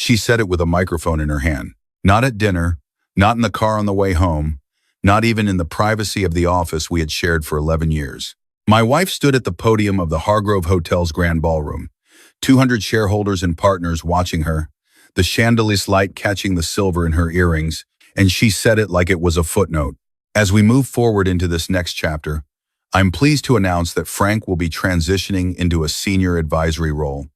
She said it with a microphone in her hand. Not at dinner, not in the car on the way home, not even in the privacy of the office we had shared for 11 years. My wife stood at the podium of the Hargrove Hotel's grand ballroom, 200 shareholders and partners watching her, the chandelier light catching the silver in her earrings, and she said it like it was a footnote. As we move forward into this next chapter, I'm pleased to announce that Frank will be transitioning into a senior advisory role,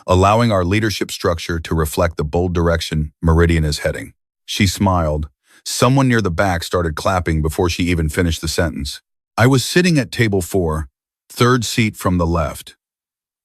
allowing our leadership structure to reflect the bold direction Meridian is heading. She smiled. Someone near the back started clapping before she even finished the sentence. I was sitting at table 4, third seat from the left.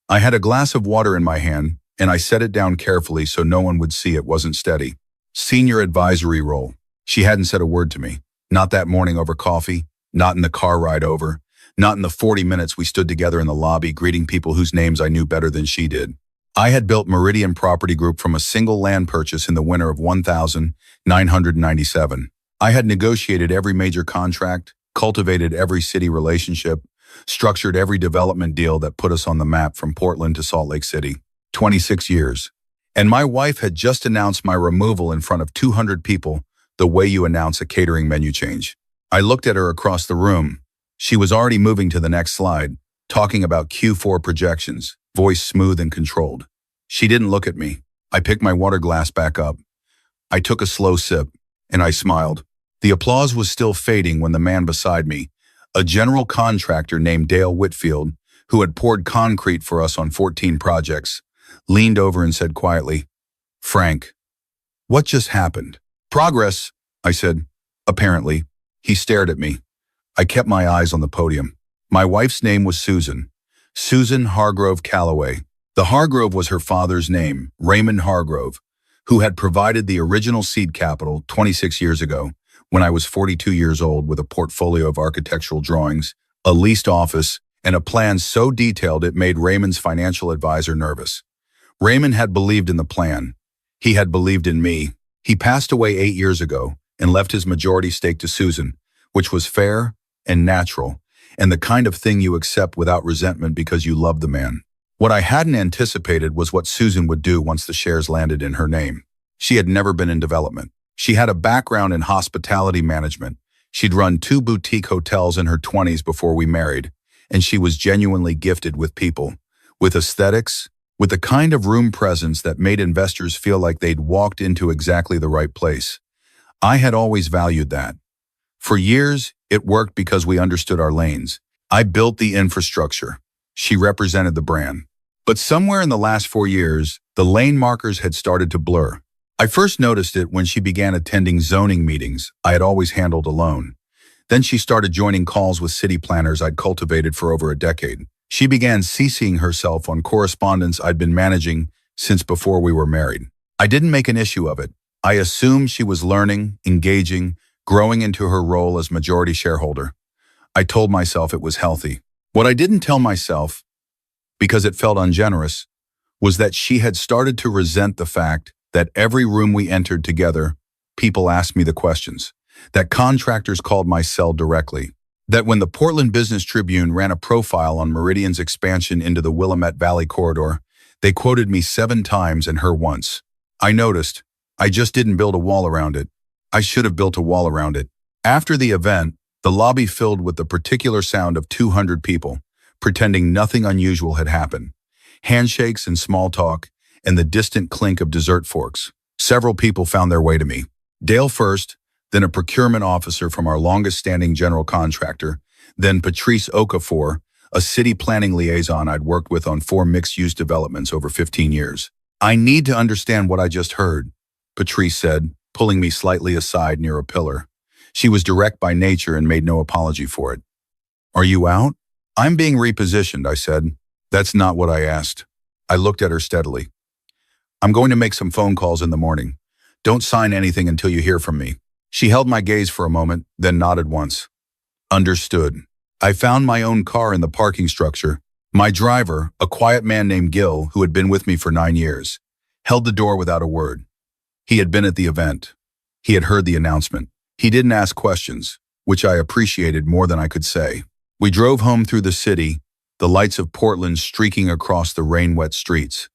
I had a glass of water in my hand, and I set it down carefully so no one would see it wasn't steady. Senior advisory role. She hadn't said a word to me. Not that morning over coffee, not in the car ride over, not in the 40 minutes we stood together in the lobby greeting people whose names I knew better than she did. I had built Meridian Property Group from a single land purchase in the winter of 1997. I had negotiated every major contract, cultivated every city relationship, structured every development deal that put us on the map from Portland to Salt Lake City. 26 years. And my wife had just announced my removal in front of 200 people, the way you announce a catering menu change. I looked at her across the room. She was already moving to the next slide, talking about Q4 projections, voice smooth and controlled. She didn't look at me. I picked my water glass back up. I took a slow sip, and I smiled. The applause was still fading when the man beside me, a general contractor named Dale Whitfield, who had poured concrete for us on 14 projects, leaned over and said quietly, "Frank, what just happened?" "Progress," I said. "Apparently." He stared at me. I kept my eyes on the podium. My wife's name was Susan Hargrove Calloway. The Hargrove was her father's name, Raymond Hargrove, who had provided the original seed capital 26 years ago, when I was 42 years old with a portfolio of architectural drawings, a leased office, and a plan so detailed it made Raymond's financial advisor nervous. Raymond had believed in the plan. He had believed in me. He passed away 8 years ago and left his majority stake to Susan, which was fair and natural, and the kind of thing you accept without resentment because you love the man. What I hadn't anticipated was what Susan would do once the shares landed in her name. She had never been in development. She had a background in hospitality management. She'd run 2 boutique hotels in her 20s before we married, and she was genuinely gifted with people, with aesthetics, with the kind of room presence that made investors feel like they'd walked into exactly the right place. I had always valued that. For years, it worked because we understood our lanes. I built the infrastructure. She represented the brand. But somewhere in the last 4 years, the lane markers had started to blur. I first noticed it when she began attending zoning meetings I had always handled alone. Then she started joining calls with city planners I'd cultivated for over a decade. She began CCing herself on correspondence I'd been managing since before we were married. I didn't make an issue of it. I assumed she was learning, engaging, growing into her role as majority shareholder. I told myself it was healthy. What I didn't tell myself, because it felt ungenerous, was that she had started to resent the fact that every room we entered together, people asked me the questions, that contractors called my cell directly, that when the Portland Business Tribune ran a profile on Meridian's expansion into the Willamette Valley corridor, they quoted me 7 times and her once. I noticed. I just didn't build a wall around it. I should have built a wall around it. After the event, the lobby filled with the particular sound of 200 people, pretending nothing unusual had happened. Handshakes and small talk, and the distant clink of dessert forks. Several people found their way to me. Dale first, then a procurement officer from our longest-standing general contractor, then Patrice Okafor, a city planning liaison I'd worked with on 4 mixed-use developments over 15 years. "I need to understand what I just heard," Patrice said, pulling me slightly aside near a pillar. She was direct by nature and made no apology for it. "Are you out?" "I'm being repositioned," I said. "That's not what I asked." I looked at her steadily. "I'm going to make some phone calls in the morning. Don't sign anything until you hear from me." She held my gaze for a moment, then nodded once. "Understood." I found my own car in the parking structure. My driver, a quiet man named Gil, who had been with me for 9 years, held the door without a word. He had been at the event. He had heard the announcement. He didn't ask questions, which I appreciated more than I could say. We drove home through the city, the lights of Portland streaking across the rain-wet streets.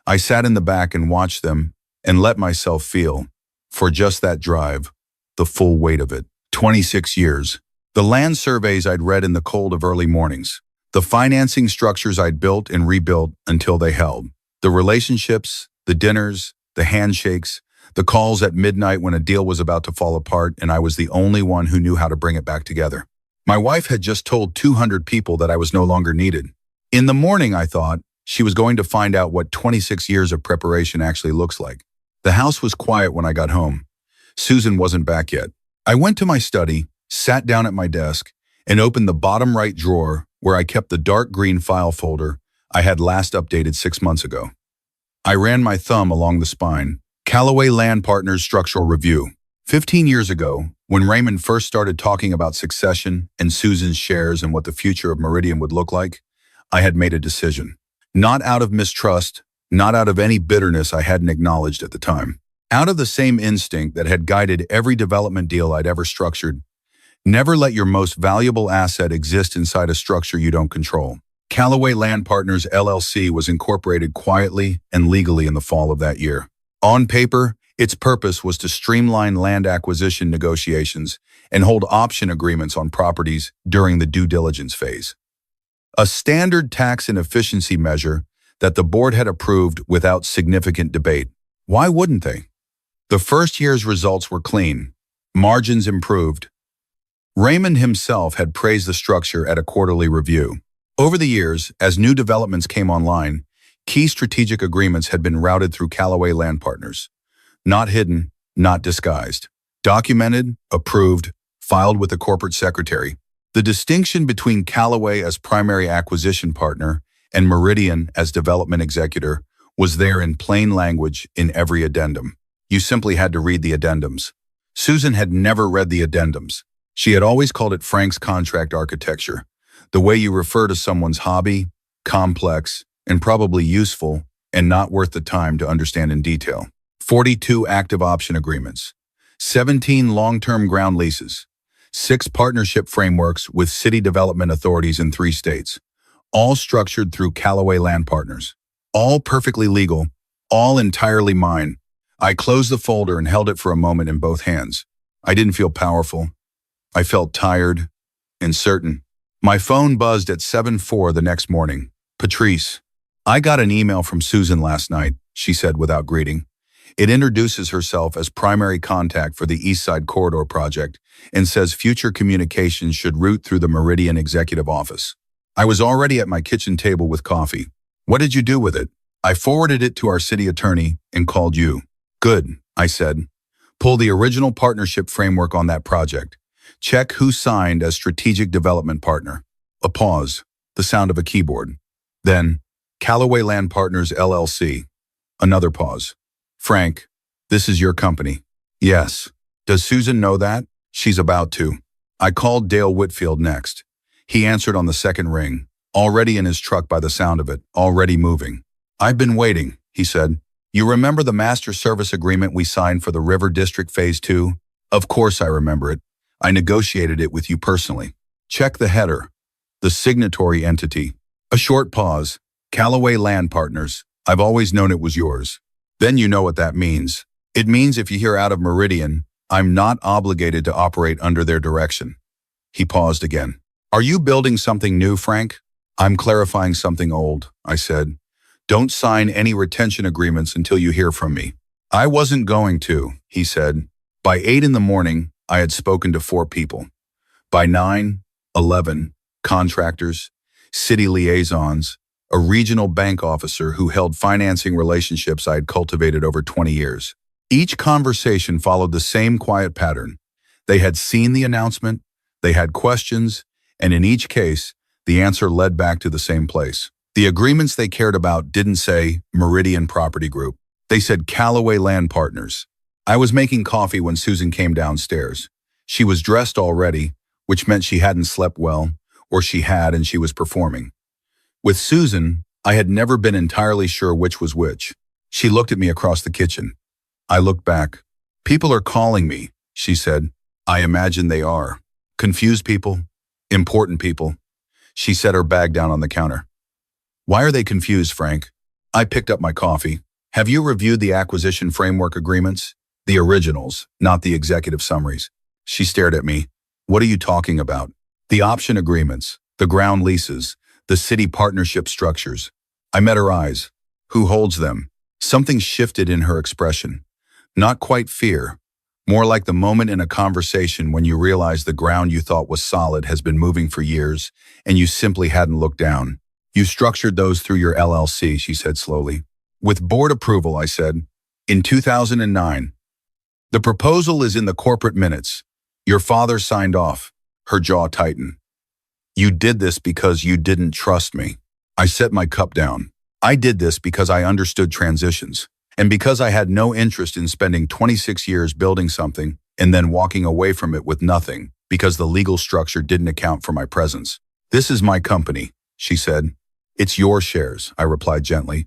I sat in the back and watched them, and let myself feel, for just that drive, the full weight of it. 26 years. The land surveys I'd read in the cold of early mornings. The financing structures I'd built and rebuilt until they held. The relationships, the dinners, the handshakes, the calls at midnight when a deal was about to fall apart and I was the only one who knew how to bring it back together. My wife had just told 200 people that I was no longer needed. In the morning, I thought, she was going to find out what 26 years of preparation actually looks like. The house was quiet when I got home. Susan wasn't back yet. I went to my study, sat down at my desk, and opened the bottom right drawer where I kept the dark green file folder I had last updated 6 months ago. I ran my thumb along the spine. Calloway Land Partners Structural Review. 15 years ago, when Raymond first started talking about succession and Susan's shares and what the future of Meridian would look like, I had made a decision. Not out of mistrust, not out of any bitterness I hadn't acknowledged at the time. Out of the same instinct that had guided every development deal I'd ever structured. Never let your most valuable asset exist inside a structure you don't control. Calloway Land Partners LLC was incorporated quietly and legally in the fall of that year. On paper, its purpose was to streamline land acquisition negotiations and hold option agreements on properties during the due diligence phase. A standard tax and efficiency measure that the board had approved without significant debate. Why wouldn't they? The first year's results were clean. Margins improved. Raymond himself had praised the structure at a quarterly review. Over the years, as new developments came online, key strategic agreements had been routed through Calloway Land Partners. Not hidden, not disguised. Documented, approved, filed with the corporate secretary. The distinction between Calloway as primary acquisition partner and Meridian as development executor was there in plain language in every addendum. You simply had to read the addendums. Susan had never read the addendums. She had always called it Frank's contract architecture, the way you refer to someone's hobby, complex, and probably useful, and not worth the time to understand in detail. 42 active option agreements, 17 long-term ground leases, 6 partnership frameworks with city development authorities in 3 states, all structured through Calloway Land Partners, all perfectly legal, all entirely mine. I closed the folder and held it for a moment in both hands. I didn't feel powerful. I felt tired and certain. My phone buzzed at 7:04 the next morning. Patrice, I got an email from Susan last night, she said without greeting. It introduces herself as primary contact for the East Side Corridor project and says future communications should route through the Meridian Executive Office. I was already at my kitchen table with coffee. What did you do with it? I forwarded it to our city attorney and called you. Good, I said. Pull the original partnership framework on that project. Check who signed as strategic development partner. A pause, the sound of a keyboard. Then, Calloway Land Partners LLC. Another pause. Frank, this is your company. Yes. Does Susan know that? She's about to. I called Dale Whitfield next. He answered on the second ring, already in his truck by the sound of it, already moving. I've been waiting, he said. You remember the master service agreement we signed for the River District Phase 2? Of course I remember it. I negotiated it with you personally. Check the header. The signatory entity. A short pause. Calloway Land Partners. I've always known it was yours. Then you know what that means. It means if you hear out of Meridian, I'm not obligated to operate under their direction. He paused again. Are you building something new, Frank? I'm clarifying something old, I said. Don't sign any retention agreements until you hear from me. I wasn't going to, he said. By 8 in the morning, I had spoken to 4 people. By 9, 11, contractors, city liaisons, a regional bank officer who held financing relationships I had cultivated over 20 years. Each conversation followed the same quiet pattern. They had seen the announcement, they had questions, and in each case, the answer led back to the same place. The agreements they cared about didn't say Meridian Property Group. They said Calloway Land Partners. I was making coffee when Susan came downstairs. She was dressed already, which meant she hadn't slept well, or she had and she was performing. With Susan, I had never been entirely sure which was which. She looked at me across the kitchen. I looked back. People are calling me, she said. I imagine they are. Confused people, important people. She set her bag down on the counter. Why are they confused, Frank? I picked up my coffee, Have you reviewed the acquisition framework agreements? The originals, not the executive summaries. She stared at me. What are you talking about? The option agreements, the ground leases, the city partnership structures. I met her eyes. Who holds them? Something shifted in her expression. Not quite fear, more like the moment in a conversation when you realize the ground you thought was solid has been moving for years and you simply hadn't looked down. You structured those through your LLC, she said slowly. With board approval, I said. In 2009. The proposal is in the corporate minutes. Your father signed off. Her jaw tightened. You did this because you didn't trust me. I set my cup down. I did this because I understood transitions, and because I had no interest in spending 26 years building something and then walking away from it with nothing because the legal structure didn't account for my presence. This is my company, she said. It's your shares, I replied gently.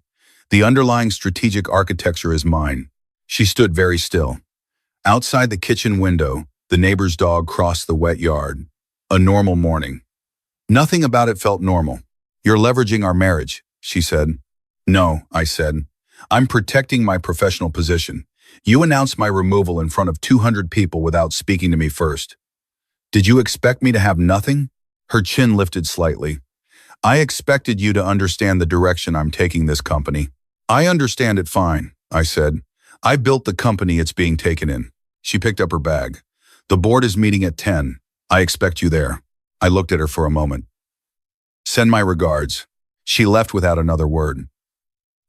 The underlying strategic architecture is mine. She stood very still. Outside the kitchen window, the neighbor's dog crossed the wet yard. A normal morning. Nothing about it felt normal. You're leveraging our marriage, she said. No, I said. I'm protecting my professional position. You announced my removal in front of 200 people without speaking to me first. Did you expect me to have nothing? Her chin lifted slightly. I expected you to understand the direction I'm taking this company. I understand it fine, I said. I built the company it's being taken in. She picked up her bag. The board is meeting at 10. I expect you there. I looked at her for a moment. Send my regards. She left without another word.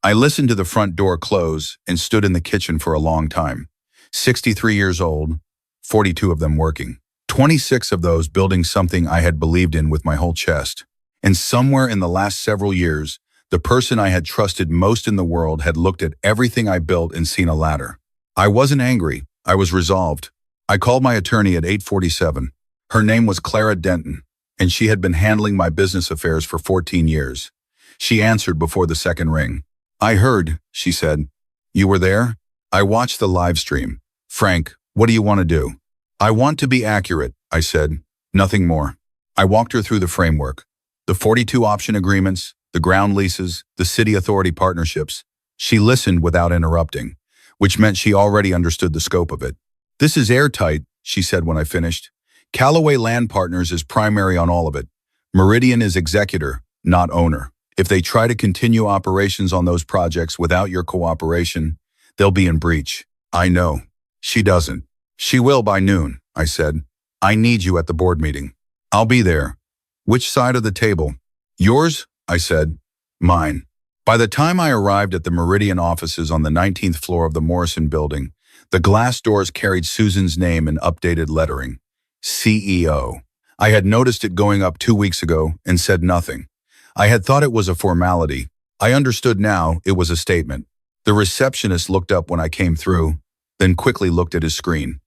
I listened to the front door close and stood in the kitchen for a long time. 63 years old, 42 of them working. 26 of those building something I had believed in with my whole chest. And somewhere in the last several years, the person I had trusted most in the world had looked at everything I built and seen a ladder. I wasn't angry. I was resolved. I called my attorney at 8:47. Her name was Clara Denton, and she had been handling my business affairs for 14 years. She answered before the second ring. I heard, she said. You were there? I watched the live stream. Frank, what do you want to do? I want to be accurate, I said. Nothing more. I walked her through the framework. The 42 option agreements, the ground leases, the city authority partnerships. She listened without interrupting, which meant she already understood the scope of it. This is airtight, she said when I finished. Calloway Land Partners is primary on all of it. Meridian is executor, not owner. If they try to continue operations on those projects without your cooperation, they'll be in breach. I know. She doesn't. She will by noon, I said. I need you at the board meeting. I'll be there. Which side of the table? Yours? I said. Mine. By the time I arrived at the Meridian offices on the 19th floor of the Morrison building, the glass doors carried Susan's name in updated lettering. CEO. I had noticed it going up 2 weeks ago and said nothing. I had thought it was a formality. I understood now it was a statement. The receptionist looked up when I came through, then quickly looked at his screen.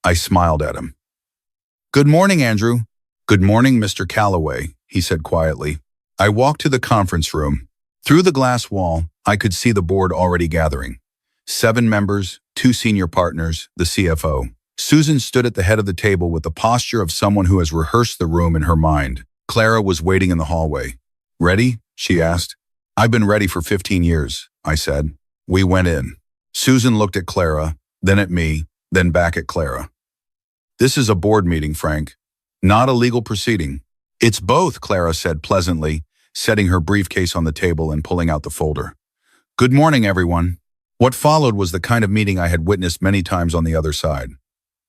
I smiled at him. Good morning, Andrew. Good morning, Mr. Calloway, he said quietly. I walked to the conference room. Through the glass wall, I could see the board already gathering. 7 members, 2 senior partners, the CFO. Susan stood at the head of the table with the posture of someone who has rehearsed the room in her mind. Clara was waiting in the hallway. Ready? She asked. I've been ready for 15 years, I said. We went in. Susan looked at Clara, then at me, then back at Clara. This is a board meeting, Frank. Not a legal proceeding. It's both, Clara said pleasantly, setting her briefcase on the table and pulling out the folder. Good morning, everyone. What followed was the kind of meeting I had witnessed many times on the other side.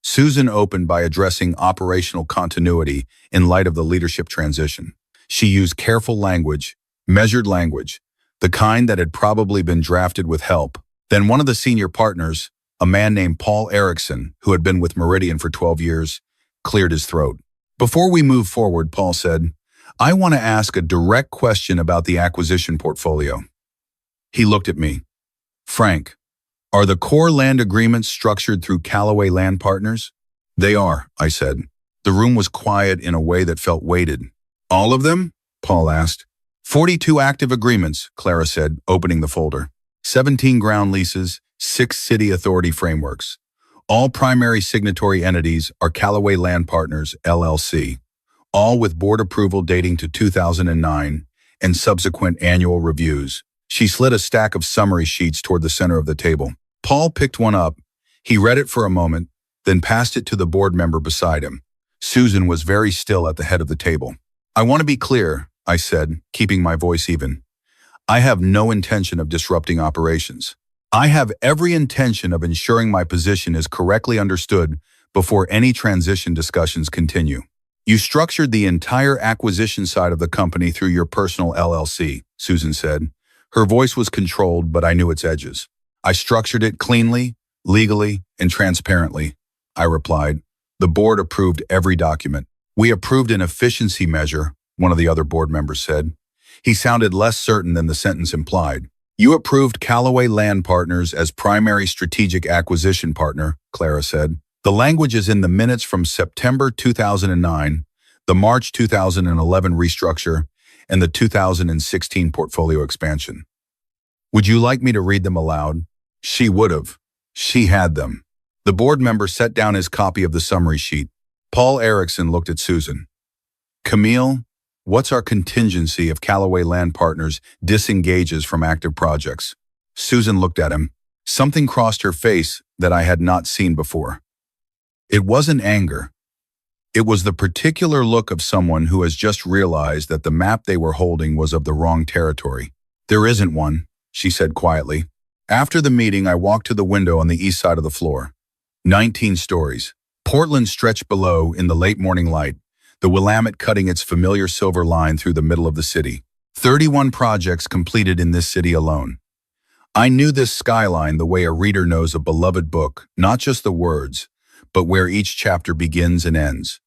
Susan opened by addressing operational continuity in light of the leadership transition. She used careful language, measured language, the kind that had probably been drafted with help. Then one of the senior partners, a man named Paul Erickson, who had been with Meridian for 12 years, cleared his throat. Before we move forward, Paul said, I want to ask a direct question about the acquisition portfolio. He looked at me. Frank, are the core land agreements structured through Calloway Land Partners? They are, I said. The room was quiet in a way that felt weighted. All of them? Paul asked. 42 active agreements, Clara said, opening the folder. 17 ground leases, 6 city authority frameworks. All primary signatory entities are Calloway Land Partners, LLC, all with board approval dating to 2009 and subsequent annual reviews. She slid a stack of summary sheets toward the center of the table. Paul picked one up. He read it for a moment, then passed it to the board member beside him. Susan was very still at the head of the table. "I want to be clear," I said, keeping my voice even. "I have no intention of disrupting operations. I have every intention of ensuring my position is correctly understood before any transition discussions continue. You structured the entire acquisition side of the company through your personal LLC," Susan said. Her voice was controlled, but I knew its edges. "I structured it cleanly, legally, and transparently," I replied. "The board approved every document." "We approved an efficiency measure," one of the other board members said. He sounded less certain than the sentence implied. "You approved Calloway Land Partners as primary strategic acquisition partner," Clara said. "The language is in the minutes from September 2009, the March 2011 restructure, and the 2016 portfolio expansion." "Would you like me to read them aloud?" She would have. She had them. The board member set down his copy of the summary sheet. Paul Erickson looked at Susan. "Camille, what's our contingency if Calloway Land Partners disengages from active projects?" Susan looked at him. Something crossed her face that I had not seen before. It wasn't anger. It was the particular look of someone who has just realized that the map they were holding was of the wrong territory. "There isn't one," she said quietly. After the meeting, I walked to the window on the east side of the floor. 19 stories. Portland stretched below in the late morning light, the Willamette cutting its familiar silver line through the middle of the city. 31 projects completed in this city alone. I knew this skyline the way a reader knows a beloved book, not just the words, but where each chapter begins and ends.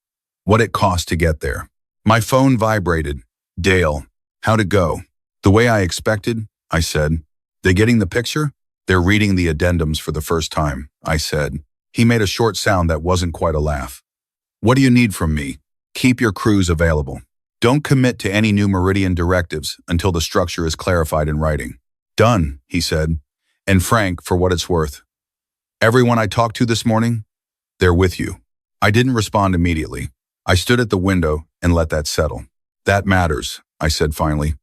What it cost to get there. My phone vibrated. "Dale, how'd it go?" "The way I expected," I said. "They getting the picture?" "They're reading the addendums for the first time," I said. He made a short sound that wasn't quite a laugh. "What do you need from me?" "Keep your crews available. Don't commit to any new Meridian directives until the structure is clarified in writing." "Done," he said. "And Frank, for what it's worth. Everyone I talked to this morning, they're with you." I didn't respond immediately. I stood at the window and let that settle. "That matters," I said finally.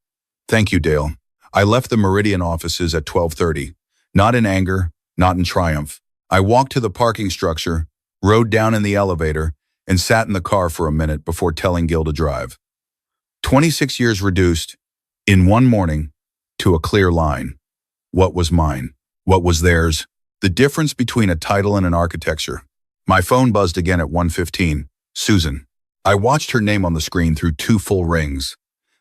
"Thank you, Dale." I left the Meridian offices at 12:30, not in anger, not in triumph. I walked to the parking structure, rode down in the elevator, and sat in the car for a minute before telling Gil to drive. 26 years reduced, in one morning, to a clear line. What was mine? What was theirs? The difference between a title and an architecture. My phone buzzed again at 1:15. Susan. I watched her name on the screen through 2 full rings.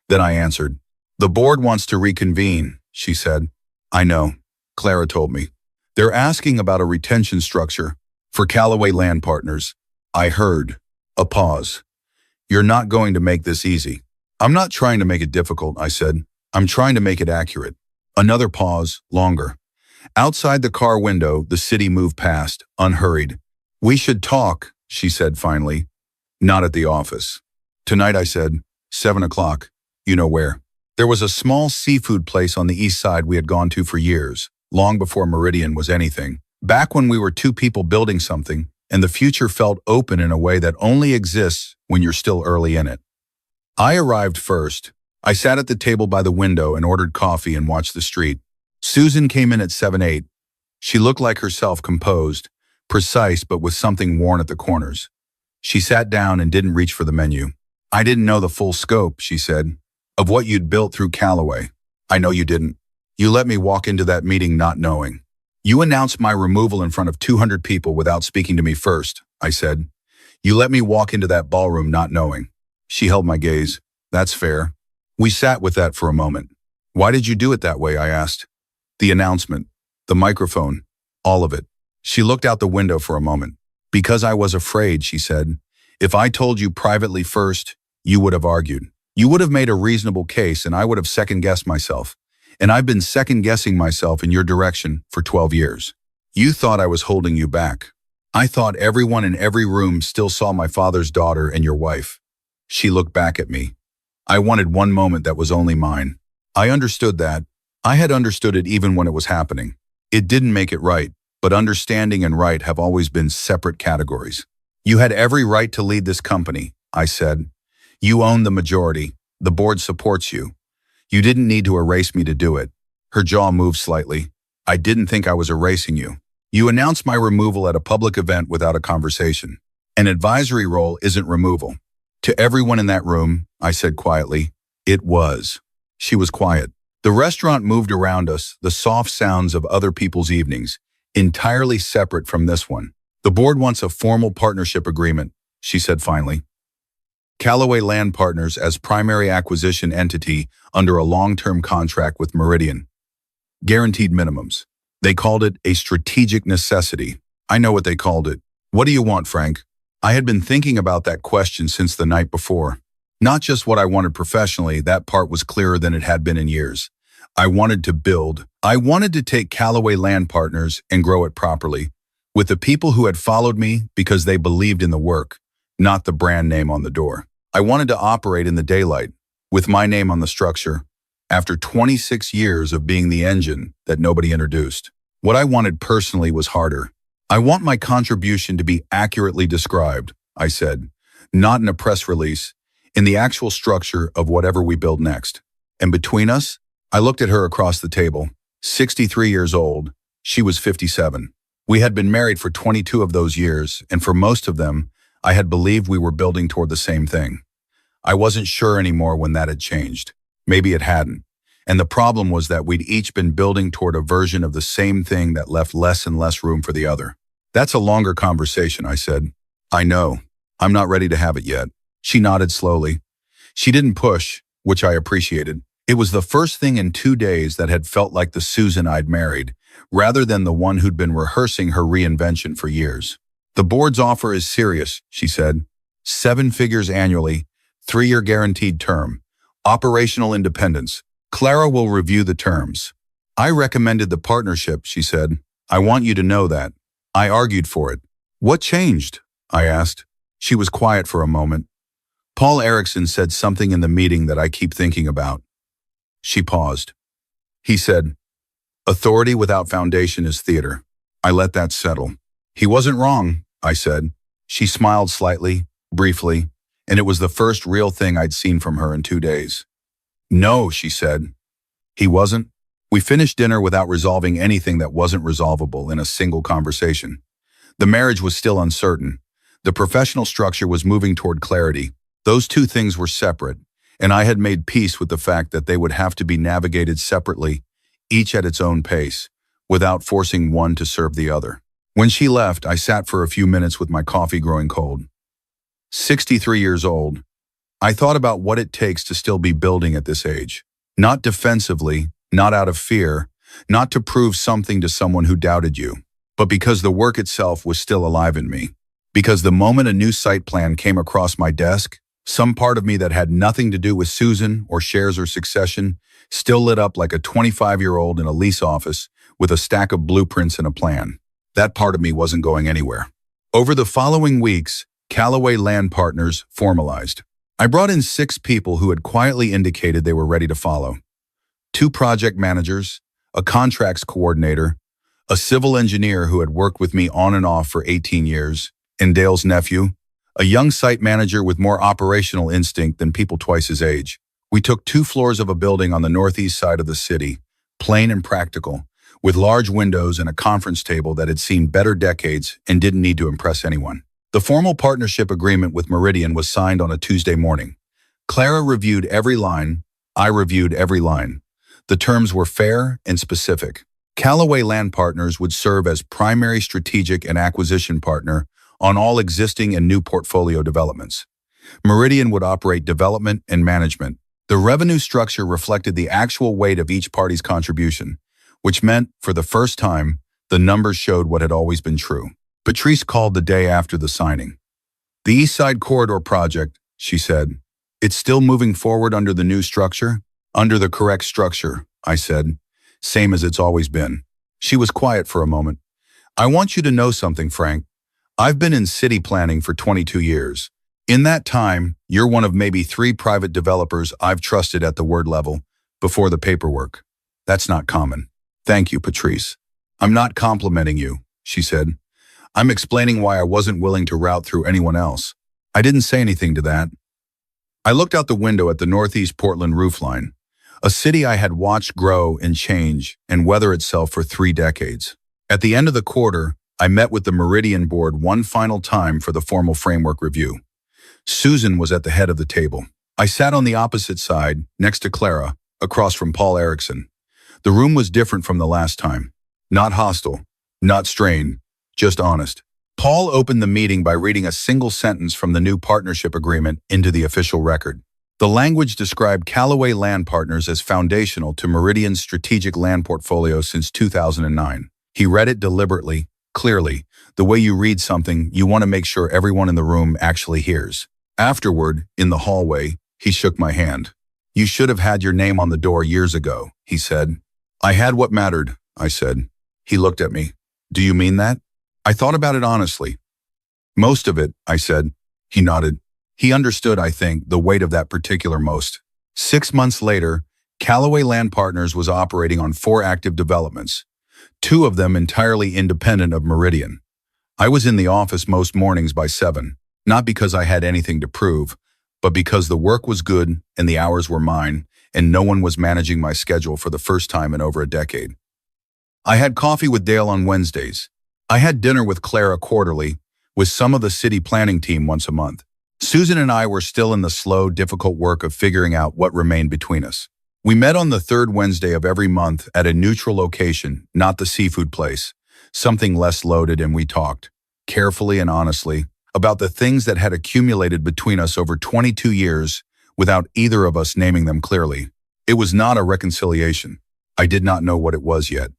Then I answered. "The board wants to reconvene," she said. "I know," Clara told me. "They're asking about a retention structure for Calloway Land Partners." I heard. A pause. "You're not going to make this easy." "I'm not trying to make it difficult," I said. "I'm trying to make it accurate." Another pause, longer. Outside the car window, the city moved past, unhurried. "We should talk," she said finally. "Not at the office." "Tonight," I said. 7 o'clock. You know where. There was a small seafood place on the east side we had gone to for years, long before Meridian was anything. Back when we were 2 people building something, and the future felt open in a way that only exists when you're still early in it. I arrived first. I sat at the table by the window and ordered coffee and watched the street. Susan came in at 7:08. She looked like herself, composed, precise but with something worn at the corners. She sat down and didn't reach for the menu. "I didn't know the full scope," she said, "of what you'd built through Calloway." "I know you didn't. You let me walk into that meeting not knowing. You announced my removal in front of 200 people without speaking to me first," I said. "You let me walk into that ballroom not knowing." She held my gaze. "That's fair." We sat with that for a moment. "Why did you do it that way?" I asked. "The announcement, the microphone, all of it." She looked out the window for a moment. "Because I was afraid," she said. "If I told you privately first, you would have argued. You would have made a reasonable case and I would have second-guessed myself. And I've been second-guessing myself in your direction for 12 years. You thought I was holding you back. I thought everyone in every room still saw my father's daughter and your wife." She looked back at me. I wanted one moment that was only mine. I understood that. I had understood it even when it was happening. It didn't make it right, but understanding and right have always been separate categories. "You had every right to lead this company," I said. "You own the majority. The board supports you. You didn't need to erase me to do it. Her jaw moved slightly. I didn't think I was erasing you. You announced my removal at a public event without a conversation. An advisory role isn't removal. To everyone in that room, I said quietly, it was. She was quiet. The restaurant moved around us, the soft sounds of other people's evenings, entirely separate from this one. The board wants a formal partnership agreement, she said finally. Calloway Land Partners as primary acquisition entity under a long-term contract with Meridian. Guaranteed minimums. They called it a strategic necessity. I know what they called it. What do you want, Frank? I had been thinking about that question since the night before. Not just what I wanted professionally, that part was clearer than it had been in years. I wanted to build. I wanted to take Calloway Land Partners and grow it properly, with the people who had followed me because they believed in the work, not the brand name on the door. I wanted to operate in the daylight, with my name on the structure, after 26 years of being the engine that nobody introduced. What I wanted personally was harder. I want my contribution to be accurately described, I said, not in a press release, in the actual structure of whatever we build next. And between us, I looked at her across the table, 63 years old. She was 57. We had been married for 22 of those years, and for most of them, I had believed we were building toward the same thing. I wasn't sure anymore when that had changed. Maybe it hadn't. And the problem was that we'd each been building toward a version of the same thing that left less and less room for the other. That's a longer conversation, I said. I know. I'm not ready to have it yet. She nodded slowly. She didn't push, which I appreciated. It was the first thing in 2 days that had felt like the Susan I'd married, rather than the one who'd been rehearsing her reinvention for years. The board's offer is serious, she said. 7 figures annually, 3-year guaranteed term, operational independence. Clara will review the terms. I recommended the partnership, she said. I want you to know that. I argued for it. What changed? I asked. She was quiet for a moment. Paul Erickson said something in the meeting that I keep thinking about. She paused. He said, authority without foundation is theater. I let that settle. He wasn't wrong, I said. She smiled slightly, briefly, and it was the first real thing I'd seen from her in 2 days. No, she said. He wasn't. We finished dinner without resolving anything that wasn't resolvable in a single conversation. The marriage was still uncertain. The professional structure was moving toward clarity. Those 2 things were separate, and I had made peace with the fact that they would have to be navigated separately, each at its own pace, without forcing one to serve the other. When she left, I sat for a few minutes with my coffee growing cold. 63 years old. I thought about what it takes to still be building at this age. Not defensively, not out of fear, not to prove something to someone who doubted you, but because the work itself was still alive in me. Because the moment a new site plan came across my desk, some part of me that had nothing to do with Susan or shares or succession still lit up like a 25-year-old in a lease office with a stack of blueprints and a plan. That part of me wasn't going anywhere. Over the following weeks, Calloway Land Partners formalized. I brought in 6 people who had quietly indicated they were ready to follow. 2 project managers, a contracts coordinator, a civil engineer who had worked with me on and off for 18 years, and Dale's nephew, a young site manager with more operational instinct than people twice his age. We took 2 floors of a building on the northeast side of the city, plain and practical, with large windows and a conference table that had seen better decades and didn't need to impress anyone. The formal partnership agreement with Meridian was signed on a Tuesday morning. Clara reviewed every line. I reviewed every line. The terms were fair and specific. Calloway Land Partners would serve as primary strategic and acquisition partner on all existing and new portfolio developments. Meridian would operate development and management. The revenue structure reflected the actual weight of each party's contribution, which meant, for the first time, the numbers showed what had always been true. Patrice called the day after the signing. The East Side Corridor project, she said. It's still moving forward under the new structure? Under the correct structure, I said. Same as it's always been. She was quiet for a moment. I want you to know something, Frank. I've been in city planning for 22 years. In that time, you're one of maybe 3 private developers I've trusted at the word level before the paperwork. That's not common. Thank you, Patrice. I'm not complimenting you, she said. I'm explaining why I wasn't willing to route through anyone else. I didn't say anything to that. I looked out the window at the northeast Portland roofline. A city I had watched grow and change and weather itself for 3 decades. At the end of the quarter, I met with the Meridian board one final time for the formal framework review. Susan was at the head of the table. I sat on the opposite side, next to Clara, across from Paul Erickson. The room was different from the last time. Not hostile, not strained, just honest. Paul opened the meeting by reading a single sentence from the new partnership agreement into the official record. The language described Calloway Land Partners as foundational to Meridian's strategic land portfolio since 2009. He read it deliberately, clearly. The way you read something, you want to make sure everyone in the room actually hears. Afterward, in the hallway, he shook my hand. "You should have had your name on the door years ago," he said. "I had what mattered," I said. He looked at me. "Do you mean that?" I thought about it honestly. "Most of it," I said. He nodded. He understood, I think, the weight of that particular most. 6 months later, Calloway Land Partners was operating on 4 active developments, 2 of them entirely independent of Meridian. I was in the office most mornings by 7, not because I had anything to prove, but because the work was good and the hours were mine, and no one was managing my schedule for the first time in over a decade. I had coffee with Dale on Wednesdays. I had dinner with Clara quarterly, with some of the city planning team once a month. Susan and I were still in the slow, difficult work of figuring out what remained between us. We met on the 3rd Wednesday of every month at a neutral location, not the seafood place, something less loaded, and we talked, carefully and honestly, about the things that had accumulated between us over 22 years without either of us naming them clearly. It was not a reconciliation. I did not know what it was yet.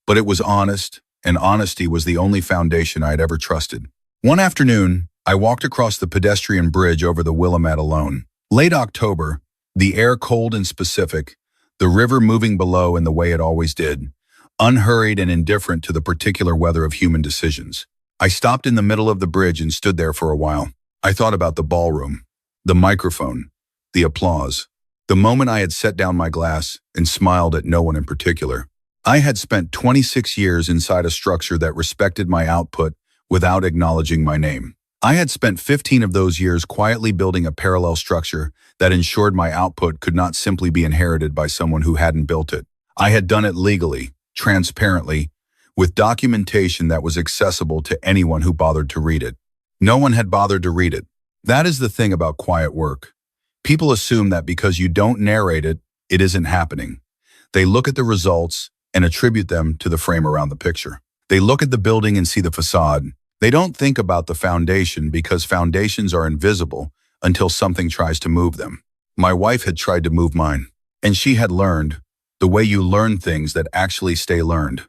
But it was honest, and honesty was the only foundation I had ever trusted. One afternoon, I walked across the pedestrian bridge over the Willamette alone. Late October, the air cold and specific, the river moving below in the way it always did, unhurried and indifferent to the particular weather of human decisions. I stopped in the middle of the bridge and stood there for a while. I thought about the ballroom, the microphone, the applause, the moment I had set down my glass and smiled at no one in particular. I had spent 26 years inside a structure that respected my output without acknowledging my name. I had spent 15 of those years quietly building a parallel structure that ensured my output could not simply be inherited by someone who hadn't built it. I had done it legally, transparently, with documentation that was accessible to anyone who bothered to read it. No one had bothered to read it. That is the thing about quiet work. People assume that because you don't narrate it, it isn't happening. They look at the results and attribute them to the frame around the picture. They look at the building and see the facade. They don't think about the foundation because foundations are invisible until something tries to move them. My wife had tried to move mine, and she had learned, the way you learn things that actually stay learned,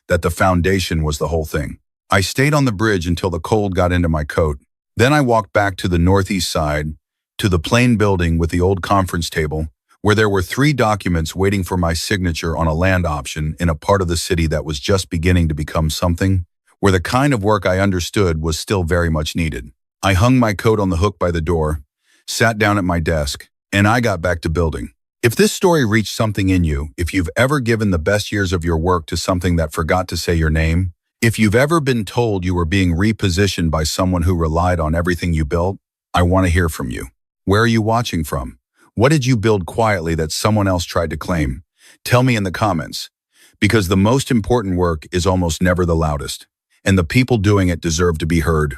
that the foundation was the whole thing. I stayed on the bridge until the cold got into my coat. Then I walked back to the northeast side, to the plain building with the old conference table, where there were 3 documents waiting for my signature on a land option in a part of the city that was just beginning to become something, where the kind of work I understood was still very much needed. I hung my coat on the hook by the door, sat down at my desk, and I got back to building. If this story reached something in you, if you've ever given the best years of your work to something that forgot to say your name, if you've ever been told you were being repositioned by someone who relied on everything you built, I want to hear from you. Where are you watching from? What did you build quietly that someone else tried to claim? Tell me in the comments, because the most important work is almost never the loudest, and the people doing it deserve to be heard.